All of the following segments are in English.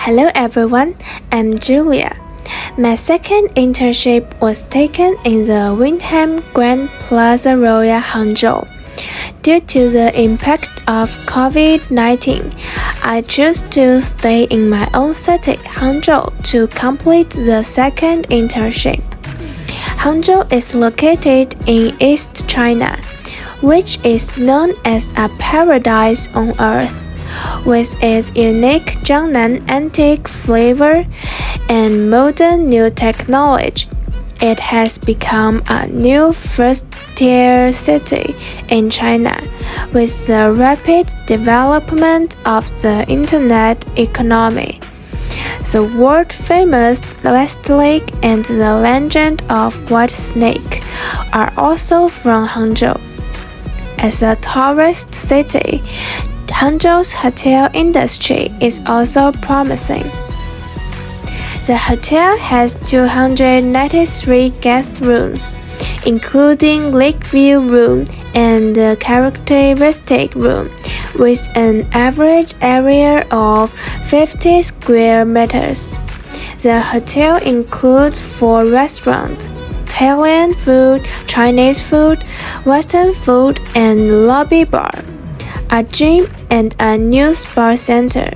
Hello everyone, I'm Julia. My second internship was taken in the Wyndham Grand Plaza Royale Hangzhou. Due to the impact of COVID-19, I chose to stay in my own city, Hangzhou, to complete the second internship. Hangzhou is located in East China, which is known as a paradise on earth. With its unique Jiangnan antique flavor and modern new technology, it has become a new first-tier city in China. With the rapid development of the internet economy, the world-famous West Lake and the legend of White Snake are also from Hangzhou. As a tourist city, Hangzhou's hotel industry is also promising. The hotel has 293 guest rooms, including Lakeview Room and the Characteristic Room, with an average area of 50 square meters. The hotel includes 4 restaurants: Italian food, Chinese food, Western food, and lobby bar, a gym, and a new spa center.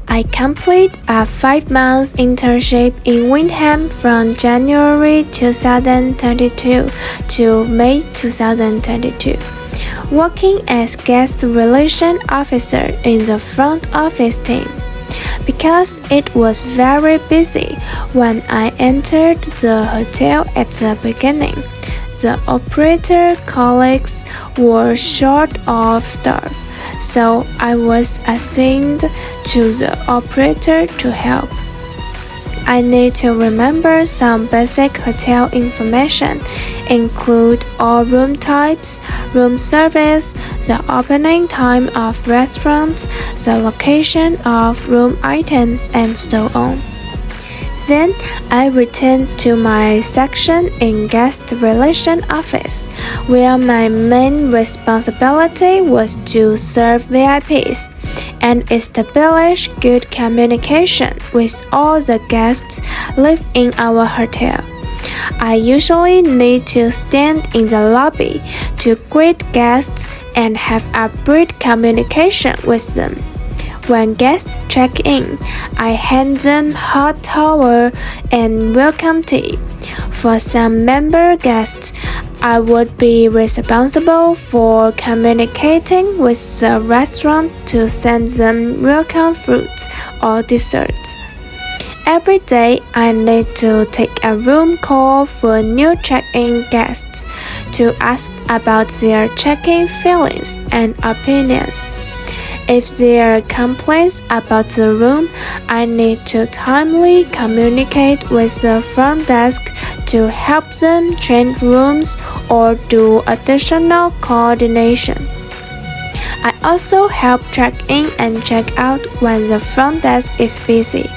I complete a 5-month internship in Wyndham from January 2022 to May 2022, working as guest relation officer in the front office team. Because it was very busy when I entered the hotel at the beginning, the operator colleagues were short of staff, so I was assigned to the operator to help. I need to remember some basic hotel information, include all room types, room service, the opening time of restaurants, the location of room items, and so on. Then I returned to my section in guest relation office, where my main responsibility was to serve VIPs and establish good communication with all the guests living in our hotel. I usually need to stand in the lobby to greet guests and have a brief communication with them. When guests check in, I hand them hot towel and welcome tea. For some member guests, I would be responsible for communicating with the restaurant to send them welcome fruits or desserts. Every day, I need to take a room call for new check-in guests to ask about their check-in feelings and opinions. If there are complaints about the room, I need to timely communicate with the front desk to help them change rooms or do additional coordination. I also help check in and check out when the front desk is busy.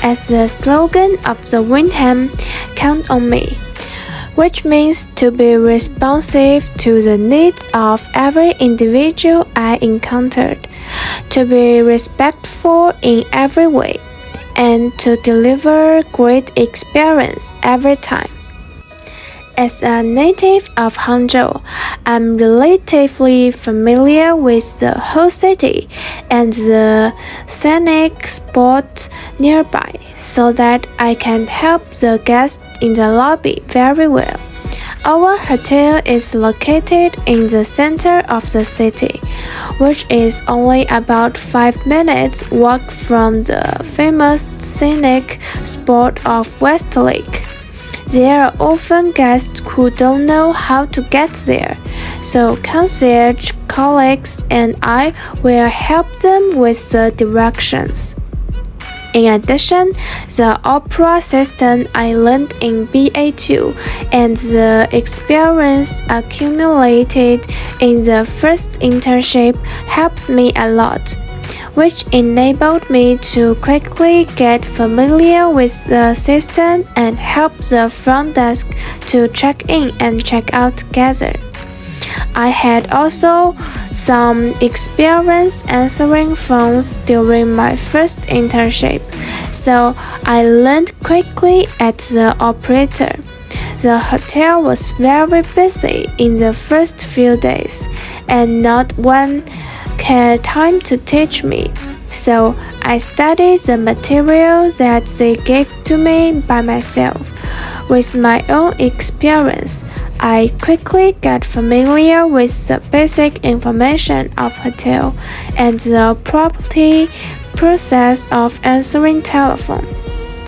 As the slogan of the Wyndham, "Count on me," which means to be responsive to the needs of every individual I encountered, to be respectful in every way, and to deliver great experience every time. As a native of Hangzhou, I'm relatively familiar with the whole city and the scenic spots nearby, so that I can help the guests in the lobby very well. Our hotel is located in the center of the city, which is only about 5 minutes walk from the famous scenic spot of West Lake. There are often guests who don't know how to get there, so concierge colleagues and I will help them with the directions. In addition, the opera system I learned in BA2 and the experience accumulated in the first internship helped me a lot, which enabled me to quickly get familiar with the system and help the front desk to check in and check out together. I had also some experience answering phones during my first internship, so I learned quickly at the operator. The hotel was very busy in the first few days, and not one had time to teach me. So I studied the material that they gave to me by myself. With my own experience, I quickly got familiar with the basic information of hotel and the property process of answering telephone.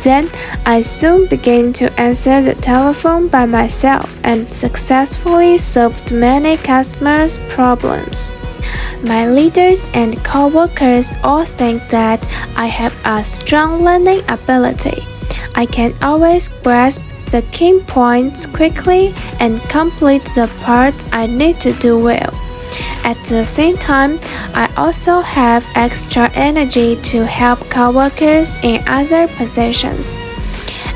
Then I soon began to answer the telephone by myself and successfully solved many customers' problems. My leaders and coworkers all think that I have a strong learning ability. I can always grasp the key points quickly and complete the parts I need to do well. At the same time, I also have extra energy to help coworkers in other positions.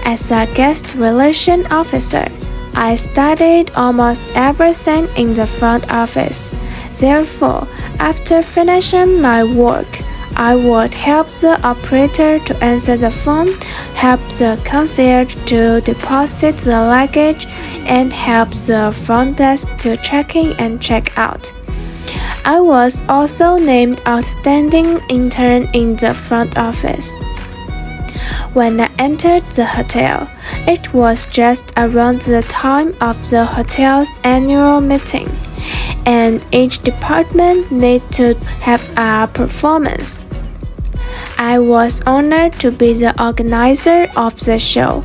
As a guest relation officer, I studied almost everything in the front office. Therefore, after finishing my work, I would help the operator to answer the phone, help the concierge to deposit the luggage, and help the front desk to check in and check out. I was also named Outstanding Intern in the front office. When I entered the hotel, it was just around the time of the hotel's annual meeting, and each department needed to have a performance. I was honored to be the organizer of the show,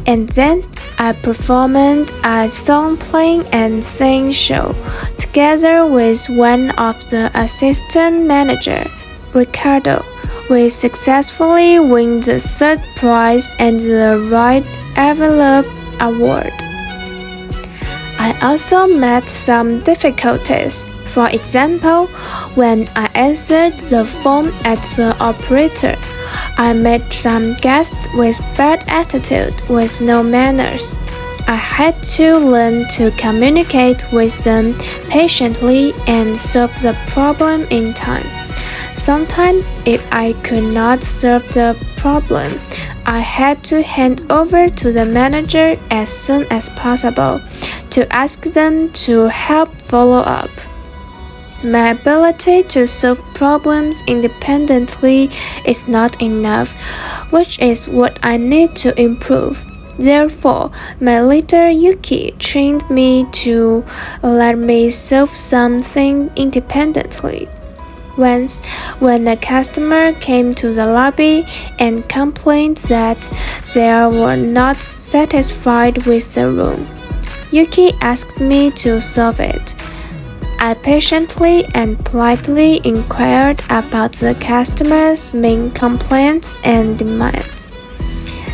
and then I performed a song playing and sing show together with one of the assistant manager, Ricardo. We successfully won the third prize and the Right Envelope Award. I also met some difficulties. For example, when I answered the phone at the operator, I met some guests with bad attitude with no manners. I had to learn to communicate with them patiently and solve the problem in time. Sometimes, if I could not solve the problem, I had to hand over to the manager as soon as possible to ask them to help follow up. My ability to solve problems independently is not enough, which is what I need to improve. Therefore, my leader Yuki trained me to let me solve something independently. Once, when a customer came to the lobby and complained that they were not satisfied with the room, Yuki asked me to solve it. I patiently and politely inquired about the customer's main complaints and demands.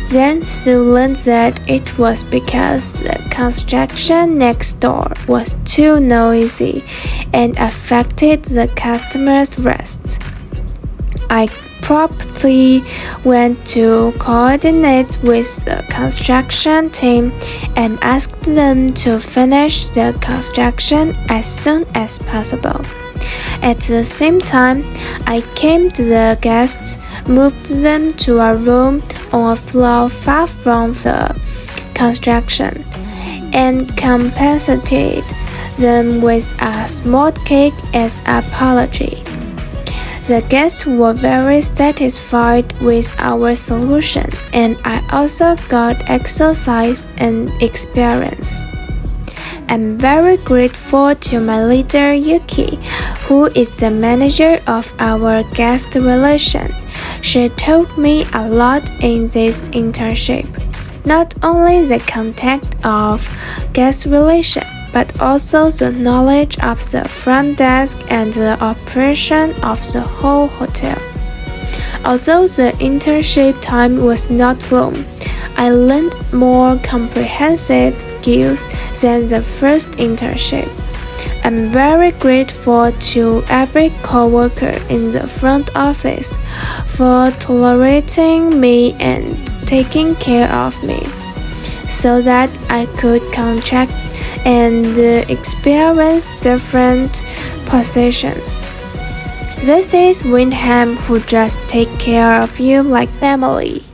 Then soon learned that it was because the construction next door was too noisy and affected the customer's rest. I promptly went to coordinate with the construction team and asked them to finish the construction as soon as possible. At the same time, I came to the guests, moved them to a room on a floor far from the construction, and compensated them with a small cake as apology. The guests were very satisfied with our solution, and I also got exercise and experience. I'm very grateful to my leader Yuki, who is the manager of our guest relation. She taught me a lot in this internship, not only the contact of guest relation, but also the knowledge of the front desk and the operation of the whole hotel. Although the internship time was not long, I learned more comprehensive skills than the first internship. I'm very grateful to every coworker in the front office for tolerating me and taking care of me, so that I could contract and experience different positions. This is Wyndham, who just take care of you like family.